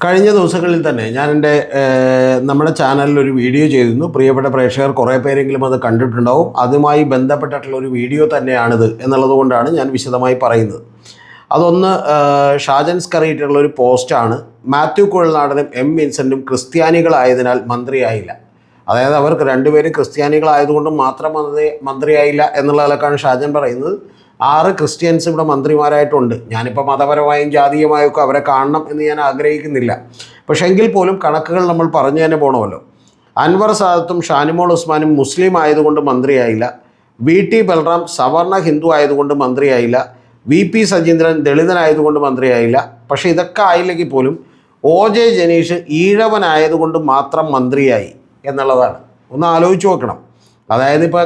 കഴിഞ്ഞ ദിവസങ്ങളിൽ തന്നെ ഞാൻ എൻ്റെ നമ്മുടെ ചാനലിൽ ഒരു വീഡിയോ ചെയ്തിരുന്നു. പ്രിയപ്പെട്ട പ്രേക്ഷകർ കുറേ പേരെങ്കിലും അത് കണ്ടിട്ടുണ്ടാവും. അതുമായി ബന്ധപ്പെട്ടിട്ടുള്ള ഒരു വീഡിയോ തന്നെയാണിത് എന്നുള്ളത് കൊണ്ടാണ് ഞാൻ വിശദമായി പറയുന്നത്. അതൊന്ന് ഷാജൻ സ്കറിയിട്ടുള്ള ഒരു പോസ്റ്റാണ്. മാത്യു കുഴൽനാടനും എം വിൻസെൻറ്റും ക്രിസ്ത്യാനികളായതിനാൽ മന്ത്രിയായില്ല. അതായത് അവർക്ക് രണ്ടുപേരും ക്രിസ്ത്യാനികളായതുകൊണ്ട് മാത്രം മന്ത്രിയായില്ല എന്നുള്ള നിലക്കാണ് ഷാജൻ പറയുന്നത്. 6 ക്രിസ്ത്യൻസ് ഇവിടെ മന്ത്രിമാരായിട്ടുണ്ട്. ഞാനിപ്പോൾ മതപരമായും ജാതീയമായും ഒക്കെ അവരെ കാണണം എന്ന് ഞാൻ ആഗ്രഹിക്കുന്നില്ല. പക്ഷേ എങ്കിൽ പോലും കണക്കുകൾ നമ്മൾ പറഞ്ഞു തന്നെ പോകണമല്ലോ. അൻവർ സാദത്തും ഷാനിമോൾ ഉസ്മാനും മുസ്ലിം ആയതുകൊണ്ട് മന്ത്രിയായില്ല. VT ബൽറാം സവർണ ഹിന്ദു ആയതുകൊണ്ട് മന്ത്രിയായില്ല. VP സജീന്ദ്രൻ ദളിതനായതുകൊണ്ട് മന്ത്രിയായില്ല. പക്ഷേ ഇതൊക്കെ ആയില്ലെങ്കിൽ പോലും OJ ജനീഷ് ഈഴവനായതുകൊണ്ട് മാത്രം മന്ത്രിയായി എന്നുള്ളതാണ്. ഒന്ന് ആലോചിച്ച് നോക്കണം. അതായത് ഇപ്പോൾ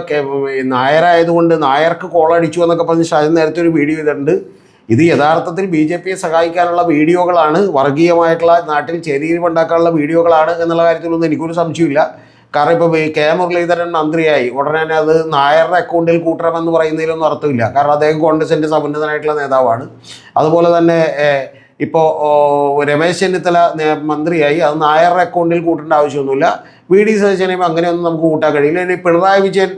നായരായതുകൊണ്ട് നായർക്ക് കോളടിച്ചു എന്നൊക്കെ പറഞ്ഞ് ഷാജൻ നേരത്തെ ഒരു വീഡിയോ ചെയ്തിട്ടുണ്ട്. ഇത് യഥാർത്ഥത്തിൽ BJPയെ സഹായിക്കാനുള്ള വീഡിയോകളാണ്, വർഗീയമായിട്ടുള്ള നാട്ടിൽ ചേരിതിരിവുണ്ടാക്കാനുള്ള വീഡിയോകളാണ് എന്നുള്ള കാര്യത്തിലൊന്നും എനിക്കൊരു സംശയമില്ല. കാരണം ഇപ്പോൾ K മുരളീധരൻ മന്ത്രിയായി ഉടനെ തന്നെ അത് നായരുടെ അക്കൗണ്ടിൽ കൂട്ടണമെന്ന് പറയുന്നതിലൊന്നും അർത്ഥമില്ല. കാരണം അദ്ദേഹം കോൺഗ്രസിൻ്റെ സമുന്നതനായിട്ടുള്ള നേതാവാണ്. അതുപോലെ തന്നെ ഇപ്പോൾ രമേശ് ചെന്നിത്തല മന്ത്രിയായി, അത് നായരുടെ അക്കൗണ്ടിൽ കൂട്ടേണ്ട ആവശ്യമൊന്നുമില്ല. VD സതീശനെയും അങ്ങനെയൊന്നും നമുക്ക് കൂട്ടാൻ കഴിയില്ല. ഇനി പിണറായി വിജയൻ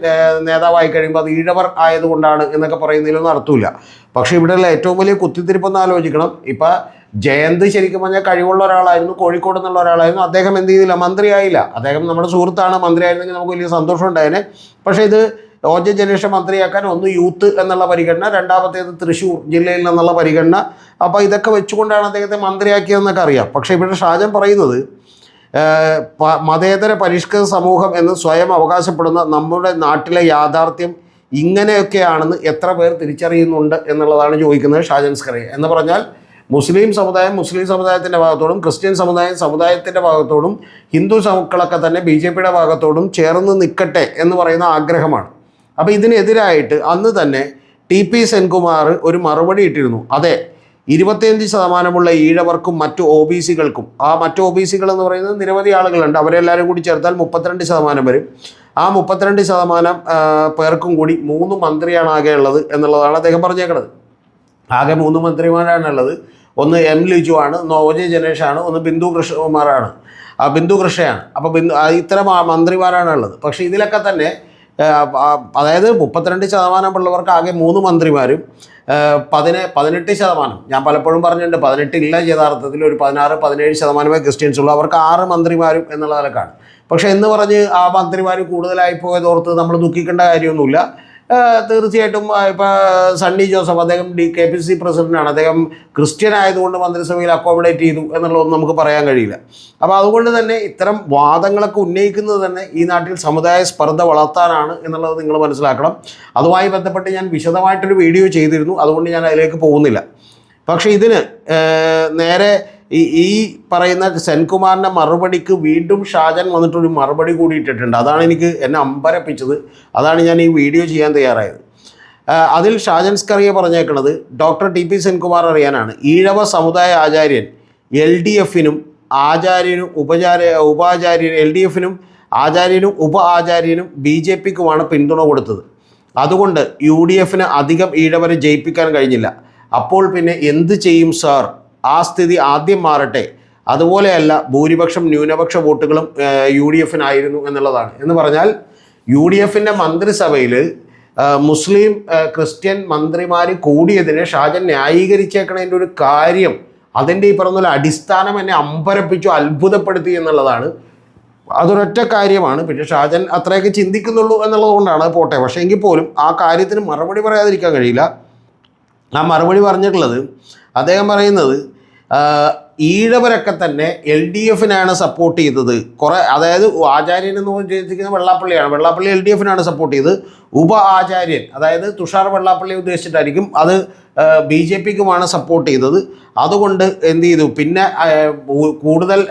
നേതാവായി കഴിയുമ്പോൾ അത് ഈഴവർ ആയതുകൊണ്ടാണ് എന്നൊക്കെ പറയുന്നതിലൊന്നും അർത്ഥമില്ല. പക്ഷേ ഇവിടെയുള്ള ഏറ്റവും വലിയ കുത്തിത്തിരിപ്പൊന്ന് ആലോചിക്കണം. ഇപ്പം ജയന്ത് ശരിക്കും പറഞ്ഞാൽ കഴിവുള്ള ഒരാളായിരുന്നു, കോഴിക്കോട് എന്നുള്ള ഒരാളായിരുന്നു. അദ്ദേഹം എന്ത് ചെയ്തില്ല, മന്ത്രിയായില്ല. അദ്ദേഹം നമ്മുടെ സുഹൃത്താണ്. മന്ത്രിയായിരുന്നെങ്കിൽ നമുക്ക് വലിയ സന്തോഷം ഉണ്ടായേനെ. പക്ഷേ ഇത് OJ ജനീഷെ മന്ത്രിയാക്കാൻ ഒന്ന് യൂത്ത് എന്നുള്ള പരിഗണന, രണ്ടാമത്തേത് തൃശ്ശൂർ ജില്ലയിൽ നിന്നുള്ള പരിഗണന. അപ്പോൾ ഇതൊക്കെ വെച്ചുകൊണ്ടാണ് അദ്ദേഹത്തെ മന്ത്രിയാക്കിയതെന്നൊക്കെ അറിയാം. പക്ഷേ ഇവിടെ ഷാജൻ പറയുന്നത് മതേതര പരിഷ്കൃത സമൂഹം എന്ന് സ്വയം അവകാശപ്പെടുന്ന നമ്മുടെ നാട്ടിലെ യാഥാർത്ഥ്യം ഇങ്ങനെയൊക്കെയാണെന്ന് എത്ര പേർ തിരിച്ചറിയുന്നുണ്ട് എന്നുള്ളതാണ് ചോദിക്കുന്നത് ഷാജൻ സ്കറി. എന്ന് പറഞ്ഞാൽ മുസ്ലിം സമുദായത്തിൻ്റെ ഭാഗത്തോടും ക്രിസ്ത്യൻ സമുദായത്തിൻ്റെ ഭാഗത്തോടും ഹിന്ദു മക്കളൊക്കെ തന്നെ BJPയുടെ ഭാഗത്തോടും ചേർന്ന് നിൽക്കട്ടെ എന്ന് പറയുന്ന ആഗ്രഹമാണ്. അപ്പോൾ ഇതിനെതിരായിട്ട് അന്ന് തന്നെ TP സെൻകുമാർ ഒരു മറുപടി ഇട്ടിരുന്നു. അതെ, 25% ഈഴവർക്കും മറ്റു OBCകൾക്കും, ആ മറ്റു OBCകൾ എന്ന് പറയുന്നത് നിരവധി ആളുകളുണ്ട്, അവരെല്ലാവരും കൂടി ചേർത്താൽ 32% വരും. ആ 32% പേർക്കും കൂടി 3 മന്ത്രിയാണ് ആകെ ഉള്ളത് എന്നുള്ളതാണ് അദ്ദേഹം പറഞ്ഞേക്കുന്നത്. ആകെ 3 മന്ത്രിമാരാണുള്ളത്. ഒന്ന് M ലിജു ആണ്, ഒന്ന് OJ ജനേഷാണ്, ഒന്ന് ബിന്ദു കൃഷ്ണയാണ്. അപ്പോൾ ഇത്തരം മന്ത്രിമാരാണുള്ളത്. പക്ഷേ ഇതിലൊക്കെ തന്നെ അതായത് 32% ഉള്ളവർക്ക് ആകെ 3 മന്ത്രിമാരും 18%, ഞാൻ പലപ്പോഴും പറഞ്ഞിട്ടുണ്ട് 18 ഇല്ല യഥാർത്ഥത്തിൽ, ഒരു 16-17% ക്രിസ്ത്യൻസ് ഉള്ളൂ, അവർക്ക് 6 മന്ത്രിമാരും എന്നുള്ള നിലക്കാണ്. പക്ഷേ എന്ന് പറഞ്ഞ് ആ മന്ത്രിമാർ കൂടുതലായി പോയതോർത്ത് നമ്മൾ ദുഃഖിക്കേണ്ട കാര്യമൊന്നുമില്ല. തീർച്ചയായിട്ടും ഇപ്പോൾ സണ്ണി ജോസഫ്, അദ്ദേഹം KPCC പ്രസിഡന്റാണ്. അദ്ദേഹം ക്രിസ്ത്യൻ ആയതുകൊണ്ട് മന്ത്രിസഭയിൽ അക്കോമഡേറ്റ് ചെയ്തു എന്നുള്ളതൊന്നും നമുക്ക് പറയാൻ കഴിയില്ല. അപ്പോൾ അതുകൊണ്ട് തന്നെ ഇത്തരം വാദങ്ങളൊക്കെ ഉന്നയിക്കുന്നത് തന്നെ ഈ നാട്ടിൽ സമുദായ സ്പർദ്ധ വളർത്താനാണ് എന്നുള്ളത് നിങ്ങൾ മനസ്സിലാക്കണം. അതുമായി ബന്ധപ്പെട്ട് ഞാൻ വിശദമായിട്ടൊരു വീഡിയോ ചെയ്തിരുന്നു, അതുകൊണ്ട് ഞാൻ അതിലേക്ക് പോകുന്നില്ല. പക്ഷേ ഇതിന് നേരെ ഈ പറയുന്ന സെൻകുമാറിൻ്റെ മറുപടിക്ക് വീണ്ടും ഷാജൻ വന്നിട്ടൊരു മറുപടി കൂടി ഇട്ടിട്ടുണ്ട്. അതാണ് എന്നെ അമ്പരപ്പിച്ചത്. അതാണ് ഞാൻ ഈ വീഡിയോ ചെയ്യാൻ തയ്യാറായത്. അതിൽ ഷാജൻ സ്കറിയെ പറഞ്ഞേക്കുന്നത് ഡോക്ടർ TP സെൻകുമാർ അറിയാനാണ്. ഈഴവ സമുദായ ആചാര്യൻ LDFനും ആചാര്യനും LDFനും ആചാര്യനും ഉപ ആചാര്യനും BJPക്കുമാണ് പിന്തുണ കൊടുത്തത്. അതുകൊണ്ട് UDFന് അധികം ഈഴവരെ ജയിപ്പിക്കാൻ കഴിഞ്ഞില്ല. അപ്പോൾ പിന്നെ എന്ത് ചെയ്യും സാർ? ആ സ്ഥിതി ആദ്യം മാറട്ടെ. അതുപോലെയല്ല, ഭൂരിപക്ഷം ന്യൂനപക്ഷ വോട്ടുകളും UDFനായിരുന്നു എന്നുള്ളതാണ്. എന്ന് പറഞ്ഞാൽ UDFൻ്റെ മന്ത്രിസഭയിൽ മുസ്ലിം ക്രിസ്ത്യൻ മന്ത്രിമാർ കൂടിയതിനെ ഷാജൻ ന്യായീകരിച്ചേക്കണതിൻ്റെ ഒരു കാര്യം, അതിൻ്റെ ഈ പറഞ്ഞ അടിസ്ഥാനം എന്നെ അമ്പരപ്പിച്ചു, അത്ഭുതപ്പെടുത്തി എന്നുള്ളതാണ്. അതൊരൊറ്റ കാര്യമാണ്. പിന്നെ ഷാജൻ അത്രയൊക്കെ ചിന്തിക്കുന്നുള്ളൂ എന്നുള്ളത് കൊണ്ടാണ് പോട്ടെ. പക്ഷേ എങ്കിൽ പോലും ആ കാര്യത്തിന് മറുപടി പറയാതിരിക്കാൻ കഴിയില്ല. ആ മറുപടി പറഞ്ഞിട്ടുള്ളത്, അദ്ദേഹം പറയുന്നത് ഈഴവരൊക്കെ തന്നെ LDFനാണ് സപ്പോർട്ട് ചെയ്തത്. അതായത് ആചാര്യൻ എന്ന് ഉദ്ദേശിക്കുന്നത് വെള്ളാപ്പള്ളിയാണ്. വെള്ളാപ്പള്ളി LDFനാണ് സപ്പോർട്ട് ചെയ്തത്. ഉപ ആചാര്യൻ, അതായത് തുഷാർ വെള്ളാപ്പള്ളിയെ ഉദ്ദേശിച്ചിട്ടായിരിക്കും, അത് BJPക്കുമാണ് സപ്പോർട്ട് ചെയ്തത്. അതുകൊണ്ട് എന്ത് ചെയ്തു, പിന്നെ കൂടുതൽ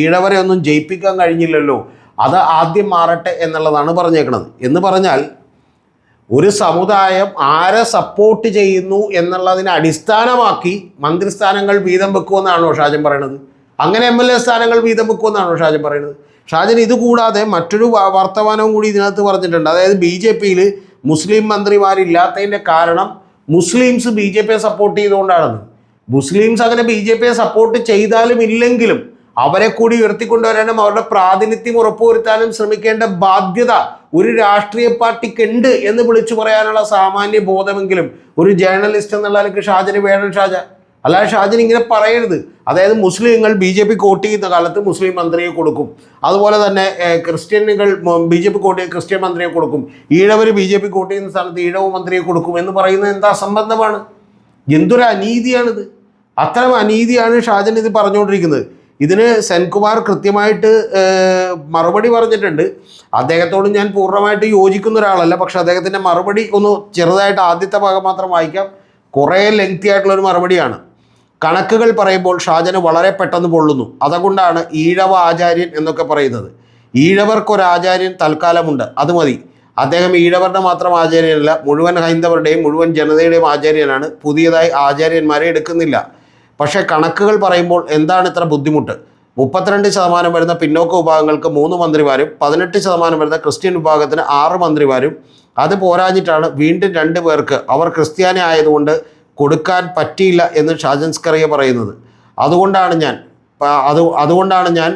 ഈഴവരെ ഒന്നും ജയിപ്പിക്കാൻ കഴിഞ്ഞില്ലല്ലോ, അത് ആദ്യം മാറട്ടെ എന്നുള്ളതാണ് പറഞ്ഞേക്കുന്നത്. എന്ന് പറഞ്ഞാൽ ഒരു സമുദായം ആരെ സപ്പോർട്ട് ചെയ്യുന്നു എന്നുള്ളതിനെ അടിസ്ഥാനമാക്കി മന്ത്രിസ്ഥാനങ്ങൾ വീതം വെക്കുമെന്നാണോ ഷാജൻ പറയുന്നത്? അങ്ങനെ MLA സ്ഥാനങ്ങൾ വീതം വെക്കുമെന്നാണോ ഷാജൻ പറയുന്നത്? ഷാജൻ ഇതുകൂടാതെ മറ്റൊരു വർത്തമാനവും കൂടി ഇതിനകത്ത് പറഞ്ഞിട്ടുണ്ട്. അതായത് BJPയിൽ മുസ്ലിം മന്ത്രിമാരില്ലാത്തതിൻ്റെ കാരണം മുസ്ലിംസ് BJPയെ സപ്പോർട്ട് ചെയ്തുകൊണ്ടാണെന്ന്. മുസ്ലിംസ് അങ്ങനെ BJPയെ സപ്പോർട്ട് ചെയ്താലും ഇല്ലെങ്കിലും അവരെ കൂടി ഉയർത്തിക്കൊണ്ടുവരാനും അവരുടെ പ്രാതിനിധ്യം ഉറപ്പുവരുത്താനും ശ്രമിക്കേണ്ട ബാധ്യത ഒരു രാഷ്ട്രീയ പാർട്ടിക്കുണ്ട് എന്ന് വിളിച്ചു പറയാനുള്ള സാമാന്യ ബോധമെങ്കിലും ഒരു ജേർണലിസ്റ്റ് എന്നുള്ള നിലയ്ക്ക് ഷാജന് വേണം. അല്ലാതെ ഷാജൻ ഇങ്ങനെ പറയരുത്. അതായത് മുസ്ലിങ്ങൾ BJP വോട്ട് ചെയ്യുന്ന കാലത്ത് മുസ്ലിം മന്ത്രിയെ കൊടുക്കും, അതുപോലെ തന്നെ ക്രിസ്ത്യനുകൾ BJP വോട്ട് ചെയ്യുന്ന ക്രിസ്ത്യൻ മന്ത്രിയെ കൊടുക്കും, ഈഴവർ BJP വോട്ട് ചെയ്യുന്ന സ്ഥാനത്ത് ഈഴവ മന്ത്രിയെ കൊടുക്കും എന്ന് പറയുന്നത് എന്താ അസംബന്ധമാണ്? എന്തൊരു അനീതിയാണിത്! അത്തരം അനീതിയാണ് ഷാജൻ ഇത് പറഞ്ഞുകൊണ്ടിരിക്കുന്നത്. ഇതിന് സെൻകുമാർ കൃത്യമായിട്ട് മറുപടി പറഞ്ഞിട്ടുണ്ട്. അദ്ദേഹത്തോട് ഞാൻ പൂർണ്ണമായിട്ട് യോജിക്കുന്ന ഒരാളല്ല, പക്ഷെ അദ്ദേഹത്തിൻ്റെ മറുപടി ഒന്ന് ചെറുതായിട്ട് ആദ്യത്തെ ഭാഗം മാത്രം വായിക്കാം. കുറേ ലെങ്തി ആയിട്ടുള്ളൊരു മറുപടിയാണ്. കണക്കുകൾ പറയുമ്പോൾ ഷാജന് വളരെ പെട്ടെന്ന് പൊള്ളുന്നു. അതുകൊണ്ടാണ് ഈഴവ ആചാര്യൻ എന്നൊക്കെ പറയുന്നത്. ഈഴവർക്കൊരാചാര്യൻ തൽക്കാലമുണ്ട്, അത് മതി. അദ്ദേഹം ഈഴവരുടെ മാത്രം ആചാര്യനല്ല, മുഴുവൻ ഹൈന്ദവരുടെയും മുഴുവൻ ജനതയുടെയും ആചാര്യനാണ്. പുതിയതായി ആചാര്യന്മാരെ എടുക്കുന്നില്ല. പക്ഷേ കണക്കുകൾ പറയുമ്പോൾ എന്താണ് ഇത്ര ബുദ്ധിമുട്ട്? 32% വരുന്ന പിന്നോക്ക വിഭാഗങ്ങൾക്ക് 3 മന്ത്രിമാരും 18% വരുന്ന ക്രിസ്ത്യൻ വിഭാഗത്തിന് 6 മന്ത്രിമാരും. അത് പോരാഞ്ഞിട്ടാണ് വീണ്ടും 2 പേർക്ക് അവർ ക്രിസ്ത്യാനി ആയതുകൊണ്ട് കൊടുക്കാൻ പറ്റിയില്ല എന്ന് ഷാജൻ സ്കറിയ പറയുന്നത്. അതുകൊണ്ടാണ് ഞാൻ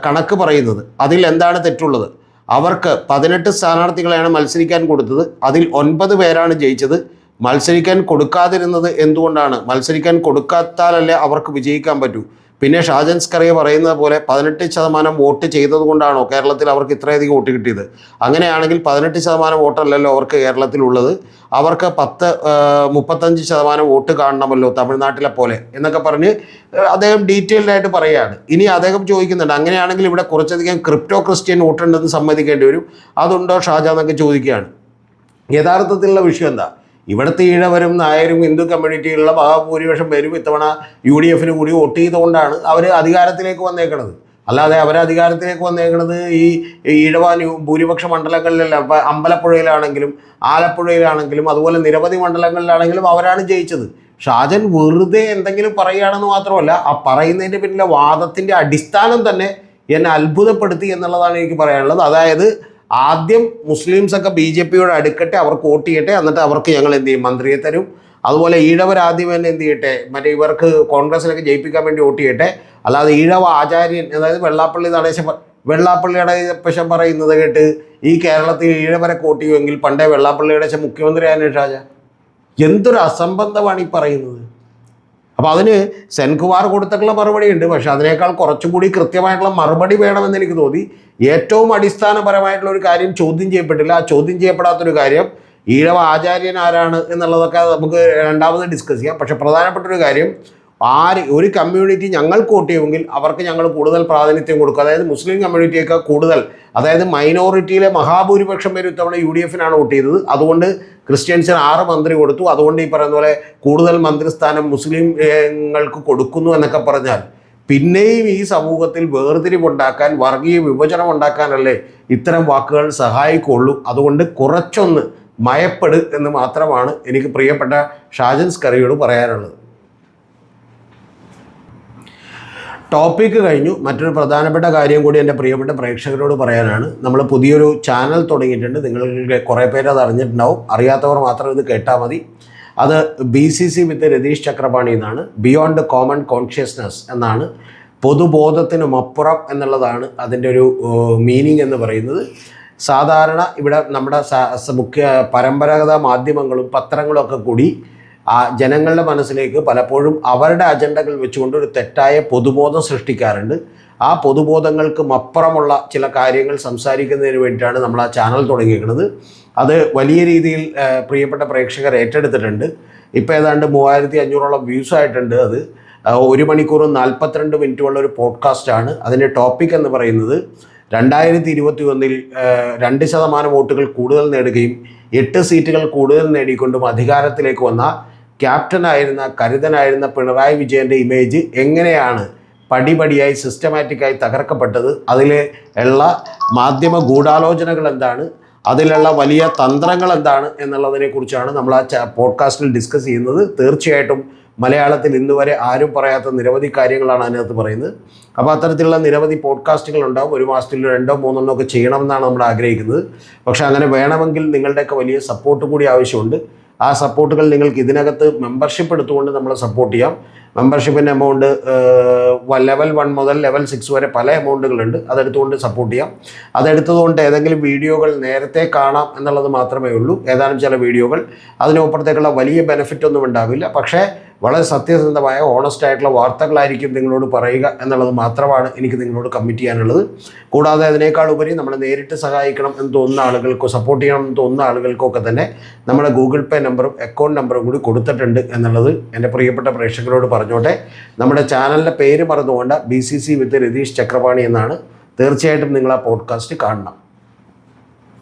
കണക്ക് പറയുന്നത്. അതിൽ എന്താണ് തെറ്റുള്ളത്? അവർക്ക് 18 സ്ഥാനാർത്ഥികളെയാണ് മത്സരിക്കാൻ കൊടുത്തത്. അതിൽ 9 പേരാണ് ജയിച്ചത്. മത്സരിക്കാൻ കൊടുക്കാതിരുന്നത് എന്തുകൊണ്ടാണ്? മത്സരിക്കാൻ കൊടുക്കാത്താലല്ലേ അവർക്ക് വിജയിക്കാൻ പറ്റൂ. പിന്നെ ഷാജൻ സ്കറിയ പറയുന്നത് പോലെ 18% വോട്ട് ചെയ്തത് കൊണ്ടാണോ കേരളത്തിൽ അവർക്ക് ഇത്രയധികം വോട്ട് കിട്ടിയത്? അങ്ങനെയാണെങ്കിൽ 18% വോട്ടല്ലല്ലോ അവർക്ക് കേരളത്തിലുള്ളത്. അവർക്ക് 35% വോട്ട് കാണണമല്ലോ തമിഴ്നാട്ടിലെ പോലെ എന്നൊക്കെ പറഞ്ഞ് അദ്ദേഹം ഡീറ്റെയിൽഡായിട്ട് പറയുകയാണ്. ഇനി അദ്ദേഹം ചോദിക്കുന്നുണ്ട്, അങ്ങനെയാണെങ്കിൽ ഇവിടെ കുറച്ചധികം ക്രിപ്റ്റോ ക്രിസ്ത്യൻ വോട്ടുണ്ടെന്ന് സമ്മതിക്കേണ്ടി വരും, അതുണ്ടോ ഷാജ എന്നൊക്കെ ചോദിക്കുകയാണ്. യഥാർത്ഥത്തിലുള്ള വിഷയം എന്താ? ഇവിടുത്തെ ഈഴവരും നായരും ഹിന്ദു കമ്മ്യൂണിറ്റിയിലുള്ള മഹാഭൂരിപക്ഷം പേരും ഇത്തവണ UDF കൂടി വോട്ട് ചെയ്തുകൊണ്ടാണ് അവർ അധികാരത്തിലേക്ക് വന്നേക്കുന്നത്. അല്ലാതെ അവർ അധികാരത്തിലേക്ക് വന്നേക്കുന്നത് ഈ ഈഴവ ഭൂരിപക്ഷ മണ്ഡലങ്ങളിലല്ല. അമ്പലപ്പുഴയിലാണെങ്കിലും ആലപ്പുഴയിലാണെങ്കിലും അതുപോലെ നിരവധി മണ്ഡലങ്ങളിലാണെങ്കിലും അവരാണ് ജയിച്ചത്. ഷാജൻ വെറുതെ എന്തെങ്കിലും പറയുകയാണെന്ന് മാത്രമല്ല, ആ പറയുന്നതിൻ്റെ പിന്നിലെ വാദത്തിൻ്റെ അടിസ്ഥാനം തന്നെ എന്നെ അത്ഭുതപ്പെടുത്തി എന്നുള്ളതാണ് എനിക്ക് പറയാനുള്ളത്. അതായത് ആദ്യം മുസ്ലിംസൊക്കെ BJPയോട് അടുക്കട്ടെ, അവർക്ക് വോട്ട് ചെയ്യട്ടെ, എന്നിട്ട് അവർക്ക് ഞങ്ങൾ എന്ത് ചെയ്യും, മന്ത്രിയെ തരും. അതുപോലെ ഈഴവർ ആദ്യം തന്നെ എന്ത് ചെയ്യട്ടെ, മറ്റേ ഇവർക്ക് കോൺഗ്രസിലൊക്കെ ജയിപ്പിക്കാൻ വേണ്ടി വോട്ട് ചെയ്യട്ടെ. അല്ലാതെ ഈഴവ ആചാര്യൻ, അതായത് വെള്ളാപ്പള്ളിയുടെ പക്ഷം പറയുന്നത് കേട്ട് ഈ കേരളത്തിൽ ഈഴവരെ വോട്ട് ചെയ്യുമെങ്കിൽ പണ്ടേ വെള്ളാപ്പള്ളിയുടെ മുഖ്യമന്ത്രിയാണ് ഷാജ. എന്തൊരു അസംബന്ധമാണ് ഈ പറയുന്നത്! അപ്പോൾ അതിന് സെൻകുമാർ കൊടുത്തിട്ടുള്ള മറുപടി ഉണ്ട്, പക്ഷേ അതിനേക്കാൾ കുറച്ചുകൂടി കൃത്യമായിട്ടുള്ള മറുപടി വേണമെന്ന് എനിക്ക് തോന്നി. ഏറ്റവും അടിസ്ഥാനപരമായിട്ടുള്ള ഒരു കാര്യം ചോദ്യം ചെയ്യപ്പെട്ടില്ല. ആ ചോദ്യം ചെയ്യപ്പെടാത്തൊരു കാര്യം ഈഴവ ആചാര്യൻ ആരാണ് എന്നുള്ളതൊക്കെ നമുക്ക് രണ്ടാമത് ഡിസ്കസ് ചെയ്യാം. പക്ഷേ പ്രധാനപ്പെട്ടൊരു കാര്യം, ഒരു കമ്മ്യൂണിറ്റി ഞങ്ങൾക്ക് വോട്ട് ചെയ്യുമെങ്കിൽ അവർക്ക് ഞങ്ങൾ കൂടുതൽ പ്രാതിനിധ്യം കൊടുക്കും. അതായത് മുസ്ലിം കമ്മ്യൂണിറ്റിയൊക്കെ കൂടുതൽ, അതായത് മൈനോറിറ്റിയിലെ മഹാഭൂരിപക്ഷം പേര് ഇത്തവണ UDF വോട്ട് ചെയ്തത്. അതുകൊണ്ട് ക്രിസ്ത്യൻസിന് 6 മന്ത്രി കൊടുത്തു. അതുകൊണ്ട് ഈ പറയുന്ന പോലെ കൂടുതൽ മന്ത്രിസ്ഥാനം മുസ്ലിങ്ങൾക്ക് കൊടുക്കുന്നു എന്നൊക്കെ പറഞ്ഞാൽ പിന്നെയും ഈ സമൂഹത്തിൽ വേർതിരിവുണ്ടാക്കാൻ, വർഗീയ വിഭജനം ഉണ്ടാക്കാനല്ലേ ഇത്തരം വാക്കുകൾ സഹായിക്കുള്ളൂ. അതുകൊണ്ട് കുറച്ചൊന്ന് മയപ്പെട് എന്ന് മാത്രമാണ് എനിക്ക് പ്രിയപ്പെട്ട ഷാജൻ സ്കറിയോട് പറയാനുള്ളത്. ടോപ്പിക്ക് കഴിഞ്ഞു. മറ്റൊരു പ്രധാനപ്പെട്ട കാര്യം കൂടി എൻ്റെ പ്രിയപ്പെട്ട പ്രേക്ഷകരോട് പറയാനാണ്. നമ്മൾ പുതിയൊരു ചാനൽ തുടങ്ങിയിട്ടുണ്ട്. നിങ്ങൾ കുറേ പേര് അത് അറിഞ്ഞിട്ടുണ്ടാവും. അറിയാത്തവർ മാത്രം ഇത് കേട്ടാൽ മതി. അത് BCC വിത്ത് രതീഷ് ചക്രപാണി എന്നാണ്. ബിയോണ്ട് കോമൺ കോൺഷ്യസ്നസ് എന്നാണ്. പൊതുബോധത്തിനുമപ്പുറം എന്നുള്ളതാണ് അതിൻ്റെ ഒരു മീനിങ് എന്ന് പറയുന്നത്. സാധാരണ ഇവിടെ നമ്മുടെ മുഖ്യ പരമ്പരാഗത മാധ്യമങ്ങളും പത്രങ്ങളും ഒക്കെ കൂടി ജനങ്ങളുടെ മനസ്സിലേക്ക് പലപ്പോഴും അവരുടെ അജണ്ടകൾ വെച്ചുകൊണ്ട് ഒരു തെറ്റായ പൊതുബോധം സൃഷ്ടിക്കാറുണ്ട്. ആ പൊതുബോധങ്ങൾക്കും അപ്പുറമുള്ള ചില കാര്യങ്ങൾ സംസാരിക്കുന്നതിന് വേണ്ടിയിട്ടാണ് നമ്മൾ ആ ചാനൽ തുടങ്ങിയിരിക്കുന്നത്. അത് വലിയ രീതിയിൽ പ്രിയപ്പെട്ട പ്രേക്ഷകർ ഏറ്റെടുത്തിട്ടുണ്ട്. ഇപ്പോൾ ഏതാണ്ട് 3500ഓളം വ്യൂസ് ആയിട്ടുണ്ട്. അത് 1 മണിക്കൂറും 42 മിനിറ്റുമുള്ള ഒരു പോഡ്കാസ്റ്റാണ്. അതിൻ്റെ ടോപ്പിക് എന്ന് പറയുന്നത് 2021 2% വോട്ടുകൾ കൂടുതൽ നേടുകയും 8 സീറ്റുകൾ കൂടുതൽ നേടിക്കൊണ്ടും അധികാരത്തിലേക്ക് വന്ന ക്യാപ്റ്റനായിരുന്ന കരുതനായിരുന്ന പിണറായി വിജയൻ്റെ ഇമേജ് എങ്ങനെയാണ് പടിപടിയായി സിസ്റ്റമാറ്റിക്കായി തകർക്കപ്പെട്ടത്, അതിലുള്ള മാധ്യമ ഗൂഢാലോചനകൾ എന്താണ്, അതിലുള്ള വലിയ തന്ത്രങ്ങൾ എന്താണ് എന്നുള്ളതിനെക്കുറിച്ചാണ് നമ്മൾ ആ പോഡ്കാസ്റ്റിൽ ഡിസ്കസ് ചെയ്യുന്നത്. തീർച്ചയായിട്ടും മലയാളത്തിൽ ഇന്നുവരെ ആരും പറയാത്ത നിരവധി കാര്യങ്ങളാണ് അതിനകത്ത് പറയുന്നത്. അപ്പോൾ അത്തരത്തിലുള്ള നിരവധി പോഡ്കാസ്റ്റുകൾ ഉണ്ടാവും. ഒരു മാസത്തിൽ 2 3 ഒക്കെ ചെയ്യണമെന്നാണ് നമ്മൾ ആഗ്രഹിക്കുന്നത്. പക്ഷേ അങ്ങനെ വേണമെങ്കിൽ നിങ്ങളുടെയൊക്കെ വലിയ സപ്പോർട്ട് കൂടി ആവശ്യമുണ്ട്. ആ സപ്പോർട്ടുകൾ നിങ്ങൾക്ക് ഇതിനകത്ത് മെമ്പർഷിപ്പ് എടുത്തുകൊണ്ട് നമ്മളെ സപ്പോർട്ട് ചെയ്യാം. മെമ്പർഷിപ്പിൻ്റെ എമൗണ്ട് ലെവൽ 1 മുതൽ ലെവൽ 6 വരെ പല എമൗണ്ടുകളുണ്ട്. അതെടുത്തുകൊണ്ട് സപ്പോർട്ട് ചെയ്യാം. അതെടുത്തതുകൊണ്ട് ഏതെങ്കിലും വീഡിയോകൾ നേരത്തെ കാണാം എന്നുള്ളത് മാത്രമേ ഉള്ളൂ. ഏതാനും ചില വീഡിയോകൾ അതിനപ്പുറത്തേക്കുള്ള വലിയ ബെനിഫിറ്റ് ഒന്നും ഉണ്ടാവില്ല. പക്ഷേ വളരെ സത്യസന്ധമായ ഓണസ്റ്റ് ആയിട്ടുള്ള വാർത്തകളായിരിക്കും നിങ്ങളോട് പറയുക എന്നുള്ളത് മാത്രമാണ് എനിക്ക് നിങ്ങളോട് കമ്മിറ്റ് ചെയ്യാനുള്ളത്. കൂടാതെ അതിനേക്കാൾ ഉപരി നമ്മളെ നേരിട്ട് സഹായിക്കണം എന്ന് തോന്നുന്ന ആളുകൾക്കോ സപ്പോർട്ട് ചെയ്യണം എന്ന് തോന്നുന്ന ആളുകൾക്കൊക്കെ തന്നെ നമ്മുടെ ഗൂഗിൾ പേ നമ്പറും അക്കൗണ്ട് നമ്പറും കൂടി കൊടുത്തിട്ടുണ്ട് എന്നുള്ളത് എൻ്റെ പ്രിയപ്പെട്ട പ്രേക്ഷകരോട് പറഞ്ഞോട്ടെ. നമ്മുടെ ചാനലിൻ്റെ പേര് മറന്നുകൊണ്ട് BCC വിത്ത് രതീഷ് ചക്രപാണി എന്നാണ്. തീർച്ചയായിട്ടും നിങ്ങൾ ആ പോഡ്കാസ്റ്റ് കാണണം.